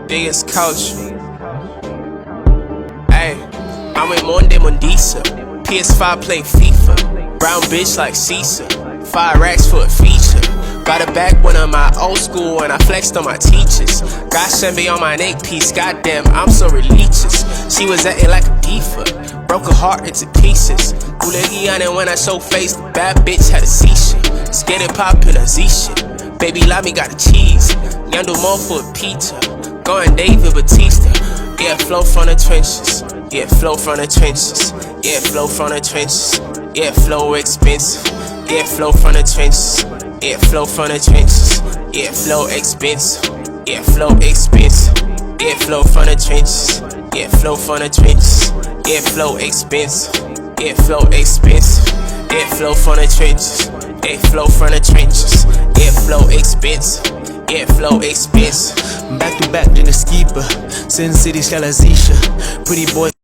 biggest culture. Ayy, I'm with Monde Mondisa. PS5 play FIFA. Brown bitch like Caesar. 5 racks for a feature. Got a back one of my old school and I flexed on my teachers. Got Shenbe on my neck piece, goddamn, I'm so religious. She was acting like a diva, broke her heart into pieces. Gulegiana when I show face, the bad bitch had a seizure. Scared it pop in a Z shit. Baby Lamy got the cheese. Yandel more for a pizza. Going David Batista. Yeah, flow from the trenches. Yeah, flow from the trenches. Yeah, flow from the trenches. Yeah, flow expensive. Yeah, flow from the trenches. Yeah, flow from the trenches. Yeah, flow expensive. Yeah, flow expensive. Yeah, flow from the trenches. Yeah, flow from the trenches. Yeah, flow expensive. Yeah, flow expensive. Yeah, flow from the trenches. Yeah, flow from the trenches. Yeah, flow expensive. Yeah, flow expensive. Back to back in the skipper. Sin City Scalazisha. Pretty boy.